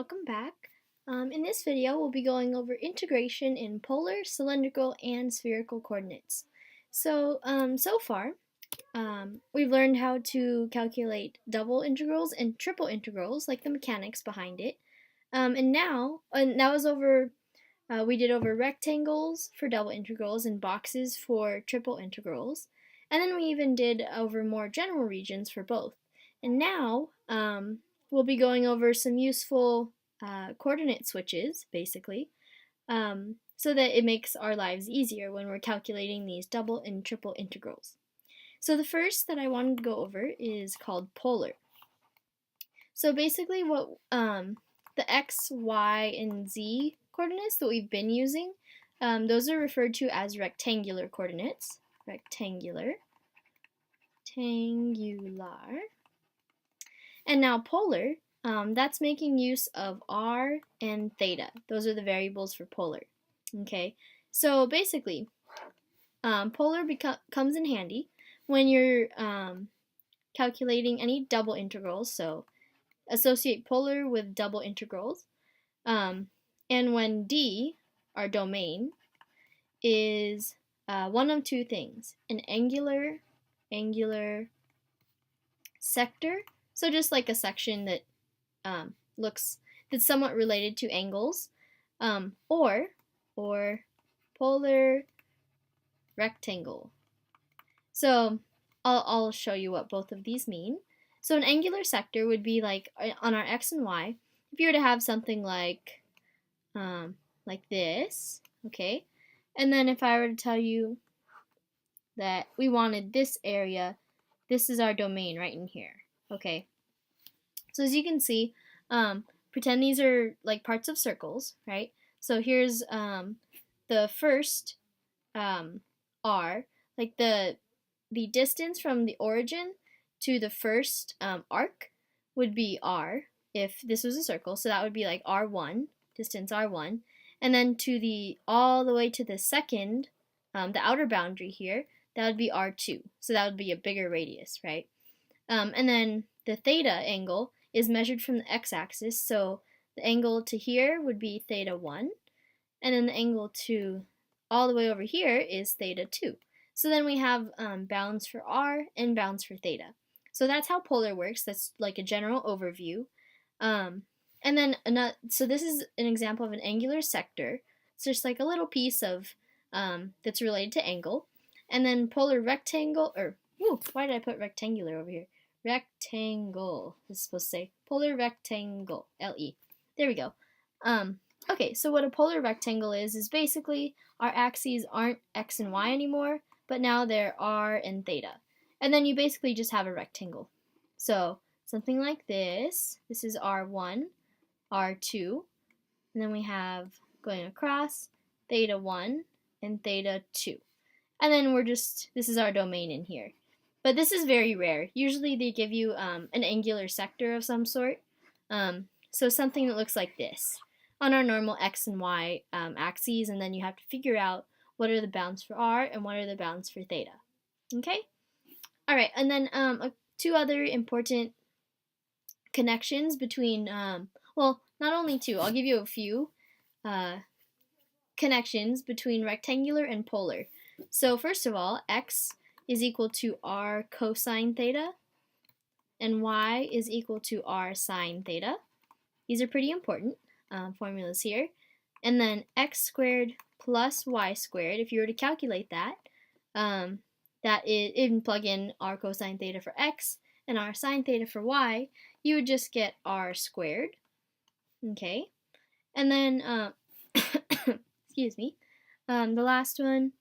welcome back. In this video, we'll be going over integration in polar, cylindrical, and spherical coordinates. So far, we've learned how to calculate double integrals and triple integrals, like the mechanics behind it. And that was over, we did over rectangles for double integrals and boxes for triple integrals. And then we even did over more general regions for both. And now, we'll be going over some useful coordinate switches, basically, so that it makes our lives easier when we're calculating these double and triple integrals. So the first that I wanted to go over is called polar. So basically what the x, y, and z coordinates that we've been using, those are referred to as rectangular coordinates. Rectangular. And now polar, that's making use of r and theta. Those are the variables for polar. Okay, so basically, polar comes in handy when you're calculating any double integrals. So associate polar with double integrals. And when D, our domain, is one of two things: an angular sector, so just like a section that that's somewhat related to angles, or polar rectangle. So I'll show you what both of these mean. So an angular sector would be like on our x and y. If you were to have something like this, okay, and then if I were to tell you that we wanted this area, this is our domain right in here. Okay, so as you can see, pretend these are like parts of circles, right? So here's the first r, like the distance from the origin to the first arc would be r if this was a circle, so that would be like r1, distance r1, and then to all the way to the second, the outer boundary here, that would be r2, so that would be a bigger radius, right? And then the theta angle is measured from the x-axis, so the angle to here would be theta 1, and then the angle to all the way over here is theta 2. So then we have bounds for r and bounds for theta. So that's how polar works. That's like a general overview. And then so this is an example of an angular sector. It's just like a little piece of that's related to angle. And then polar rectangle, why did I put rectangular over here? Rectangle. This is supposed to say polar rectangle. L-E. There we go. Okay, so what a polar rectangle is basically our axes aren't x and y anymore, but now they're r and theta. And then you basically just have a rectangle. So something like this. This is r1, r2, and then we have going across theta 1 and theta 2. And then this is our domain in here. But this is very rare. Usually they give you an angular sector of some sort. So something that looks like this on our normal x and y axes, and then you have to figure out what are the bounds for r and what are the bounds for theta. Okay? Alright, and then two other important connections between, well, not only two, I'll give you a few connections between rectangular and polar. So first of all, x is equal to r cosine theta, and y is equal to r sine theta. These are pretty important formulas here. And then x squared plus y squared, if you were to calculate that, and plug in r cosine theta for x and r sine theta for y, you would just get r squared. Okay, and then excuse me, the last one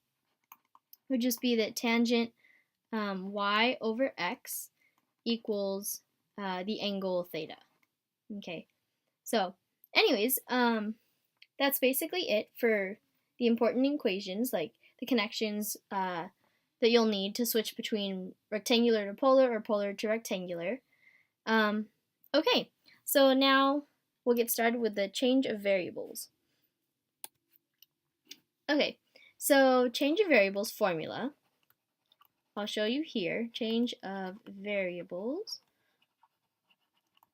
would just be that tangent y over x equals the angle theta. Okay, so anyways, that's basically it for the important equations, like the connections that you'll need to switch between rectangular to polar or polar to rectangular. Okay, so now we'll get started with the change of variables. Okay, so change of variables formula. I'll show you here, change of variables.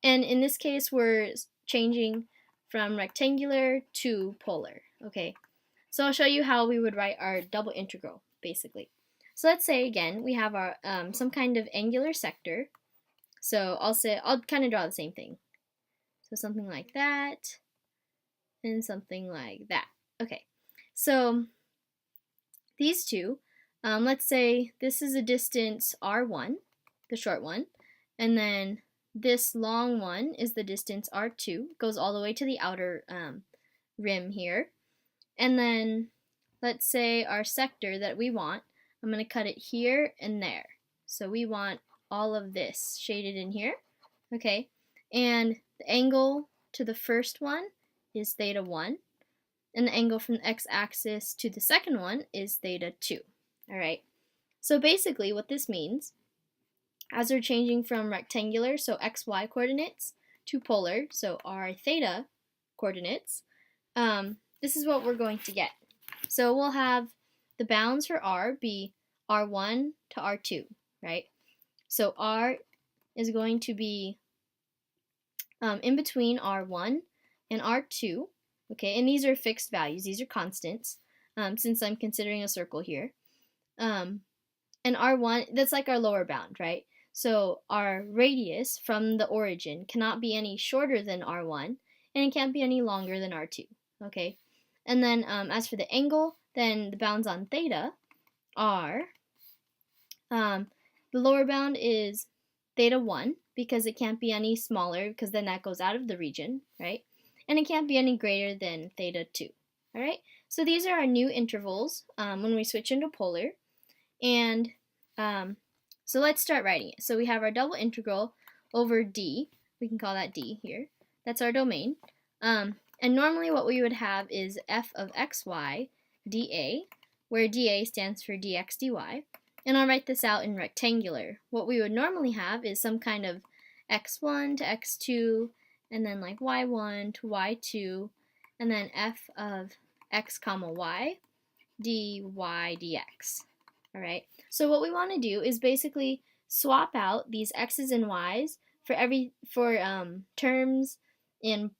And in this case, we're changing from rectangular to polar. Okay, so I'll show you how we would write our double integral, basically. So let's say, again, we have our some kind of angular sector. So I'll kind of draw the same thing. So something like that, and something like that. Okay, so these two, let's say this is a distance r1, the short one, and then this long one is the distance r2, goes all the way to the outer rim here. And then let's say our sector that we want, I'm going to cut it here and there. So we want all of this shaded in here. Okay, and the angle to the first one is theta 1, and the angle from the x-axis to the second one is theta 2. Alright, so basically what this means, as we're changing from rectangular, so xy coordinates, to polar, so our theta coordinates, this is what we're going to get. So we'll have the bounds for r be r1 to r2, right? So r is going to be in between r1 and r2, okay? And these are fixed values, these are constants, since I'm considering a circle here. And r1, that's like our lower bound, right? So our radius from the origin cannot be any shorter than r1, and it can't be any longer than r2, okay? And then as for the angle, then the bounds on theta are, the lower bound is theta 1, because it can't be any smaller, because then that goes out of the region, right? And it can't be any greater than theta 2, all right? So these are our new intervals when we switch into polar. And so let's start writing it. So we have our double integral over d. We can call that d here. That's our domain. And normally what we would have is f of xy dA, where dA stands for dx dy. And I'll write this out in rectangular. What we would normally have is some kind of x1 to x2, and then like y1 to y2, and then f of x comma y dy dx. All right. So what we want to do is basically swap out these x's and y's for terms in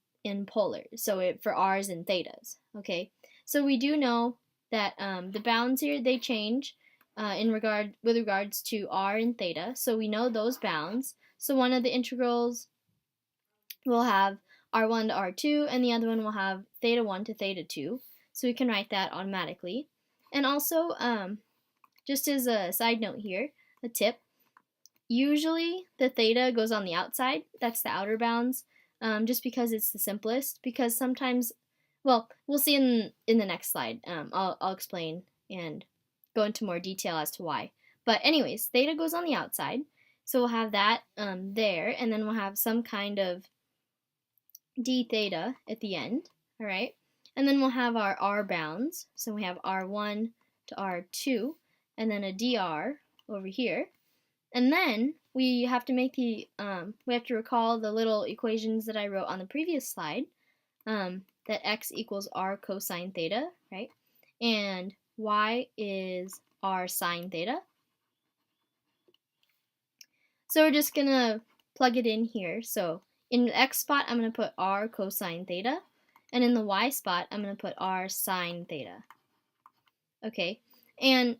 polar. So for r's and thetas. Okay. So we do know that the bounds here, they change with regards to r and theta. So we know those bounds. So one of the integrals will have r1 to r2, and the other one will have theta 1 to theta 2. So we can write that automatically. And also, just as a side note here, a tip, usually the theta goes on the outside. That's the outer bounds, just because it's the simplest. Because sometimes, well, we'll see in the next slide. I'll explain and go into more detail as to why. But anyways, theta goes on the outside. So we'll have that there, and then we'll have some kind of d theta at the end, all right? And then we'll have our r bounds. So we have r1 to r2, and then a dr over here. And then we have to make we have to recall the little equations that I wrote on the previous slide, that x equals r cosine theta, right? And y is r sine theta. So we're just going to plug it in here. So in the x spot, I'm going to put r cosine theta. And in the y spot, I'm going to put r sine theta. Okay, and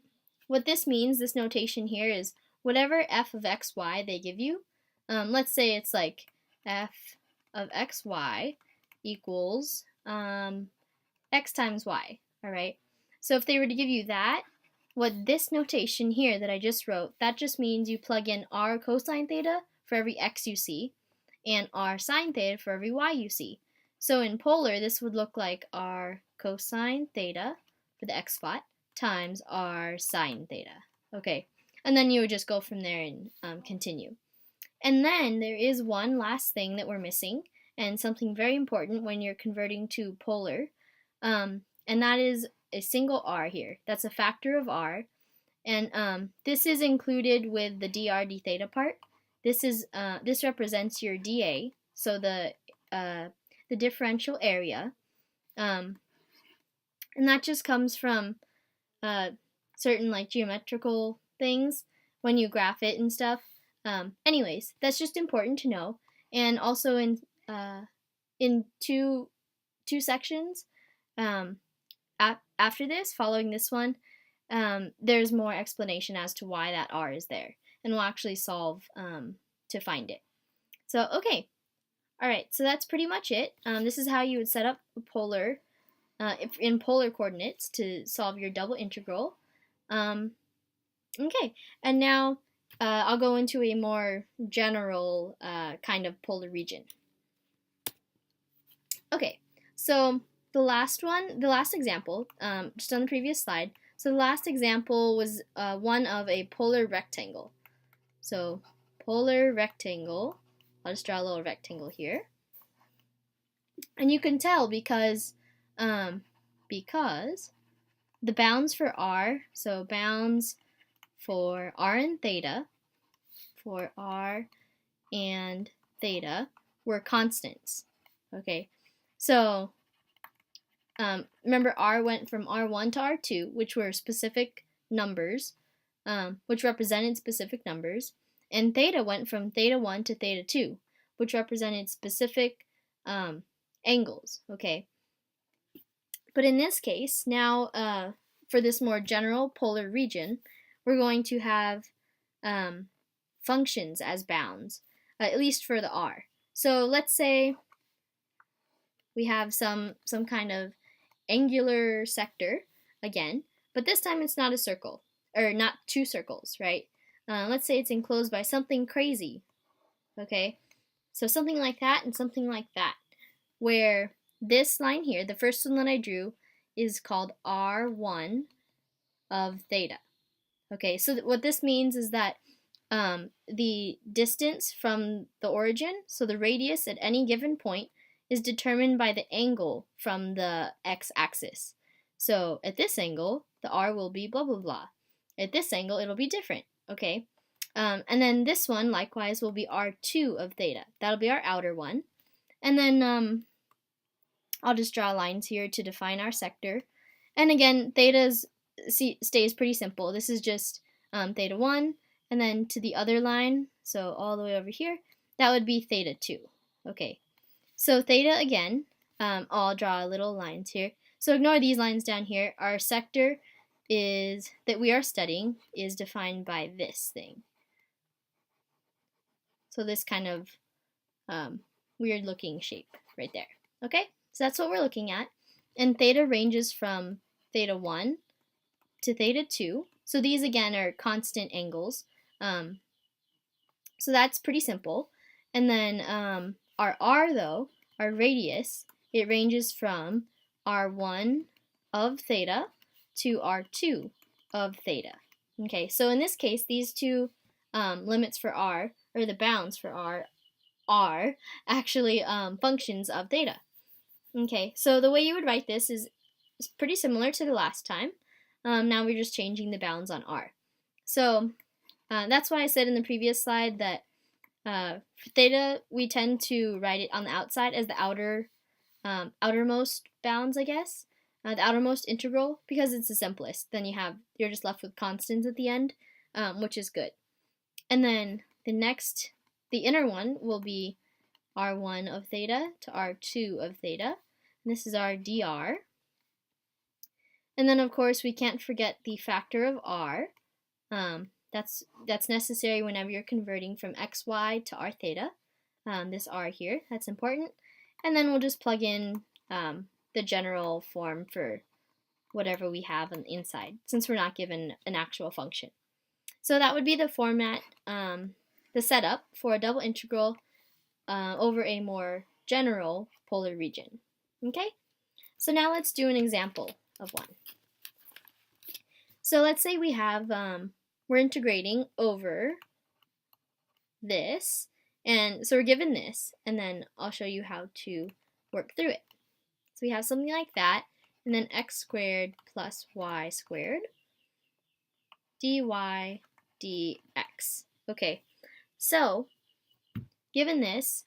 what this means, this notation here, is whatever f of xy they give you, let's say it's like f of xy equals x times y, all right? So if they were to give you that, what this notation here that I just wrote, that just means you plug in r cosine theta for every x you see, and r sine theta for every y you see. So in polar, this would look like r cosine theta for the x spot times r sine theta. Okay, and then you would just go from there and continue. And then there is one last thing that we're missing, and something very important when you're converting to polar, and that is a single r here. That's a factor of r, and this is included with the dr d theta part. This represents your dA, so the differential area, and that just comes from certain like geometrical things when you graph it and stuff. Anyways, that's just important to know. And also in two sections, after this, following this one, there's more explanation as to why that r is there, and we'll actually solve to find it. So, okay. Alright, so that's pretty much it. This is how you would set up a polar, in polar coordinates to solve your double integral. Okay, and now I'll go into a more general kind of polar region. Okay, so the last example, just on the previous slide, so the last example was one of a polar rectangle. So, polar rectangle, I'll just draw a little rectangle here. And you can tell because the bounds for r, so bounds for r and theta, were constants. Okay, so remember r went from r1 to r2, which were specific numbers, which represented specific numbers, and theta went from theta 1 to theta 2, which represented specific angles. Okay, but in this case, now for this more general polar region, we're going to have functions as bounds, at least for the r. So let's say we have some kind of angular sector again, but this time it's not a circle, or not two circles, right? Let's say it's enclosed by something crazy. Okay, so something like that and something like that, where this line here, the first one that I drew, is called r1 of theta. Okay, so what this means is that the distance from the origin, so the radius at any given point, is determined by the angle from the x-axis. So at this angle, the r will be blah blah blah. At this angle, it'll be different. Okay, and then this one likewise will be r2 of theta. That'll be our outer one. And then I'll just draw lines here to define our sector. And again, theta stays pretty simple. This is just theta 1, and then to the other line, so all the way over here, that would be theta 2. Okay, so theta again, I'll draw little lines here. So ignore these lines down here. Our sector that we are studying is defined by this thing. So this kind of weird looking shape right there. Okay, so that's what we're looking at. And theta ranges from theta 1 to theta 2. So these again are constant angles. So that's pretty simple. And then our r though, our radius, it ranges from r1 of theta to r2 of theta. Okay, so in this case, these two limits for r, or the bounds for r, are actually functions of theta. Okay, so the way you would write this is pretty similar to the last time. Now we're just changing the bounds on r. So that's why I said in the previous slide that for theta, we tend to write it on the outside as the outermost bounds, I guess. The outermost integral, because it's the simplest. Then you're just left with constants at the end, which is good. And then the inner one will be r1 of theta to r2 of theta. And this is our dr. And then, of course, we can't forget the factor of r. That's necessary whenever you're converting from xy to r theta. This r here, that's important. And then we'll just plug in the general form for whatever we have on the inside, since we're not given an actual function. So that would be the format, the setup for a double integral over a more general polar region. Okay? So now let's do an example of one. So let's say we have, we're integrating over this, and so we're given this, and then I'll show you how to work through it. So we have something like that, and then x squared plus y squared dy dx. Okay, so given this,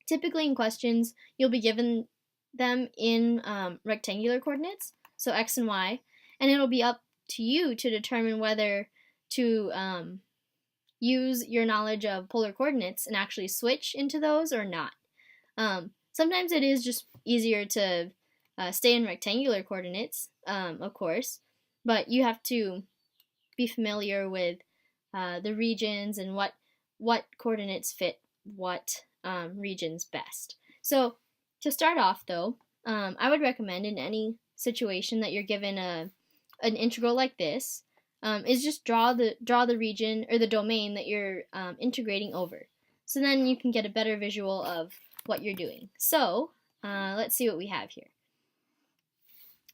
typically in questions, you'll be given them in rectangular coordinates, so x and y, and it'll be up to you to determine whether to use your knowledge of polar coordinates and actually switch into those or not. Sometimes it is just easier to stay in rectangular coordinates, of course, but you have to be familiar with the regions and what coordinates fit what regions best. So to start off though, I would recommend in any situation that you're given an integral like this, is just draw the region or the domain that you're integrating over. So then you can get a better visual of what you're doing. So let's see what we have here.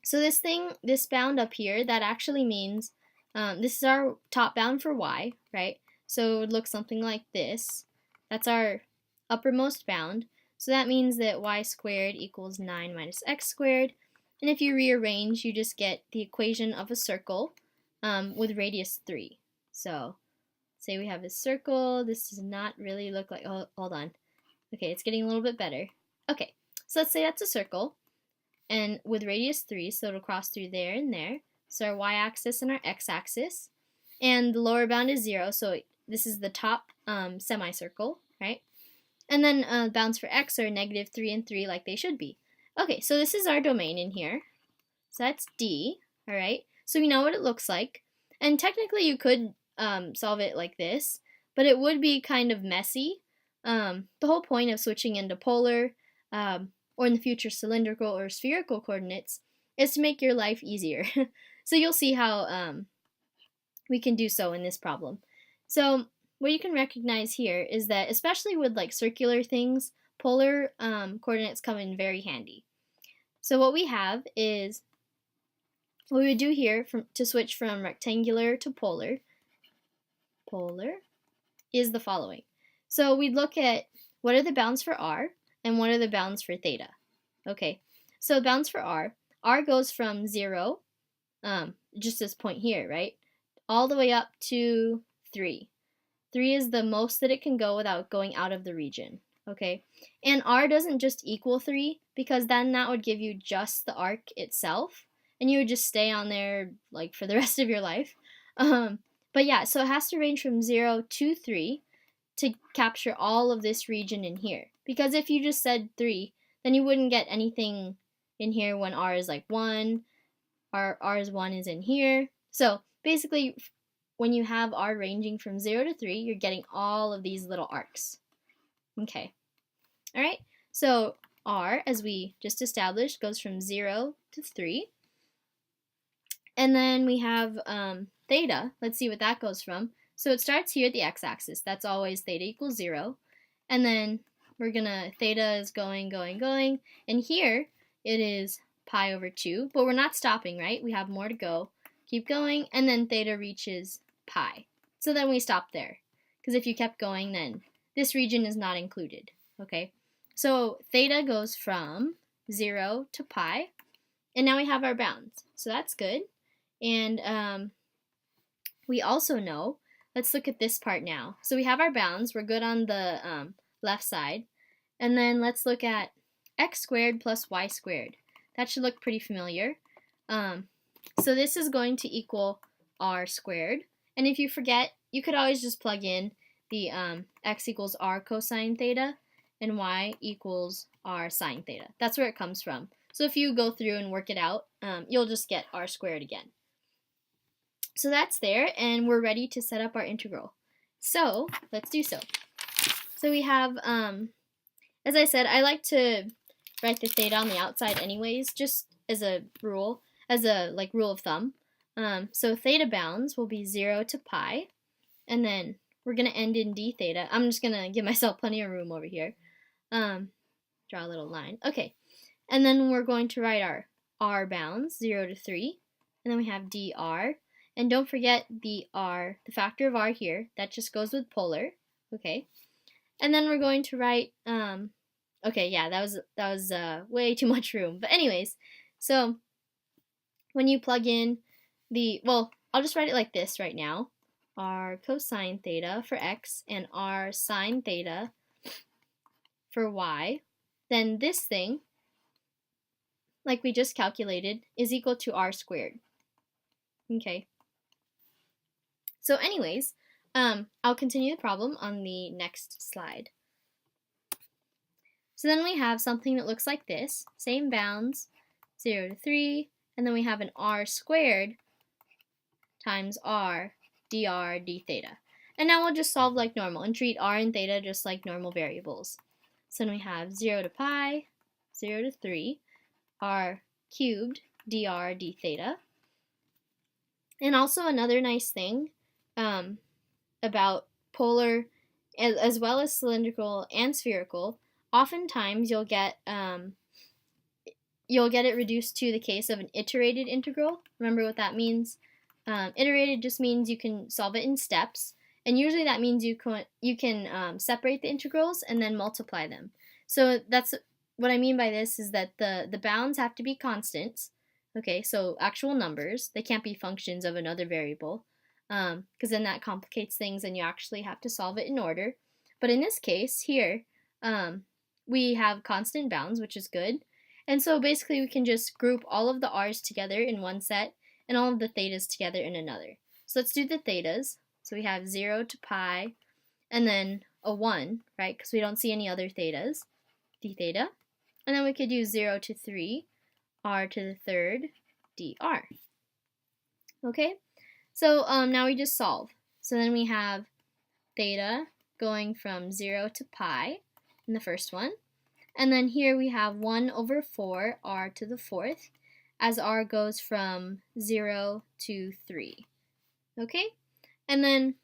So this bound up here, that actually means this is our top bound for y, right? So it would look something like this. That's our uppermost bound. So that means that y squared equals 9 minus x squared. And if you rearrange, you just get the equation of a circle with radius 3. So say we have a circle. This does not really look like, oh, hold on. Okay, it's getting a little bit better. Okay, so let's say that's a circle. And with radius 3, so it'll cross through there and there. So our y-axis and our x-axis. And the lower bound is 0, so this is the top semicircle, right? And then bounds for x are negative 3 and 3 like they should be. Okay, so this is our domain in here. So that's D, all right? So we know what it looks like. And technically you could solve it like this, but it would be kind of messy. The whole point of switching into polar, or in the future cylindrical or spherical coordinates, is to make your life easier. So you'll see how we can do so in this problem. So what you can recognize here is that, especially with like circular things, polar coordinates come in very handy. So what we have is, what we would do here to switch from rectangular to polar is the following. So we'd look at what are the bounds for r and what are the bounds for theta. Okay, so bounds for r goes from 0, just this point here, right, all the way up to 3. 3 is the most that it can go without going out of the region, okay? And r doesn't just equal 3, because then that would give you just the arc itself, and you would just stay on there like for the rest of your life. But yeah, so it has to range from 0 to 3 to capture all of this region in here. Because if you just said 3, then you wouldn't get anything in here when r is like 1, r is 1 is in here. So basically, when you have r ranging from 0 to 3, you're getting all of these little arcs. Okay. All right. So r, as we just established, goes from 0 to 3. And then we have theta. Let's see what that goes from. So it starts here at the x-axis. That's always theta equals 0. And then we're gonna, theta is going. And here it is pi over 2. But we're not stopping, right? We have more to go. Keep going. And then theta reaches pi. So then we stop there. Because if you kept going, then this region is not included. Okay? So theta goes from 0 to pi. And now we have our bounds. So that's good. And we also know, let's look at this part now. So we have our bounds. We're good on the left side. And then let's look at x squared plus y squared. That should look pretty familiar. So this is going to equal r squared. And if you forget, you could always just plug in the x equals r cosine theta and y equals r sine theta. That's where it comes from. So if you go through and work it out, you'll just get r squared again. So that's there, and we're ready to set up our integral. So let's do so. So we have, as I said, I like to write the theta on the outside anyways, just as a rule, as a rule of thumb. So theta bounds will be 0 to pi, and then we're going to end in d theta. I'm just going to give myself plenty of room over here. Draw a little line. Okay, and then we're going to write our r bounds, 0 to 3, and then we have dr. And don't forget the r, the factor of r here, that just goes with polar, okay? And then we're going to write, okay, yeah, that was way too much room. But anyways, so when you plug in well, I'll just write it like this right now. R cosine theta for x and r sine theta for y. Then this thing, like we just calculated, is equal to r squared, okay? So anyways, I'll continue the problem on the next slide. So then we have something that looks like this, same bounds, 0 to 3, and then we have an r squared times r dr d theta. And now we'll just solve like normal and treat r and theta just like normal variables. So then we have 0 to pi, 0 to 3, r cubed dr d theta. And also another nice thing about polar as well as cylindrical and spherical, oftentimes you'll get it reduced to the case of an iterated integral. Remember what that means? Iterated just means you can solve it in steps, and usually that means you can separate the integrals and then multiply them. So that's what I mean by this is that the bounds have to be constants. Okay, so actual numbers. They can't be functions of another variable, because then that complicates things and you actually have to solve it in order. But in this case here, we have constant bounds, which is good. And so basically we can just group all of the r's together in one set and all of the thetas together in another. So let's do the thetas. So we have 0 to pi and then a 1, right? Because we don't see any other thetas, d theta. And then we could do 0 to 3, r to the third, dr. Okay? So now we just solve. So then we have theta going from 0 to pi in the first one. And then here we have 1 over 4 r to the fourth as r goes from 0 to 3. Okay? And then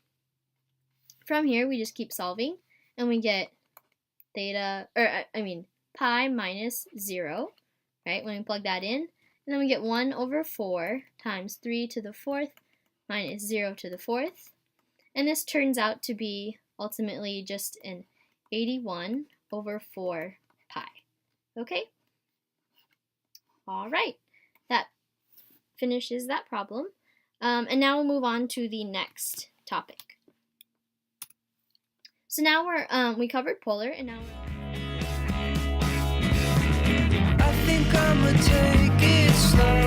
from here we just keep solving and we get pi minus 0, right? When we plug that in. And then we get 1 over 4 times 3 to the fourth minus 0 to the fourth. And this turns out to be ultimately just an 81 over 4 pi. Okay? All right. That finishes that problem. And now we'll move on to the next topic. So now we covered polar, and now I think I'ma take it slow.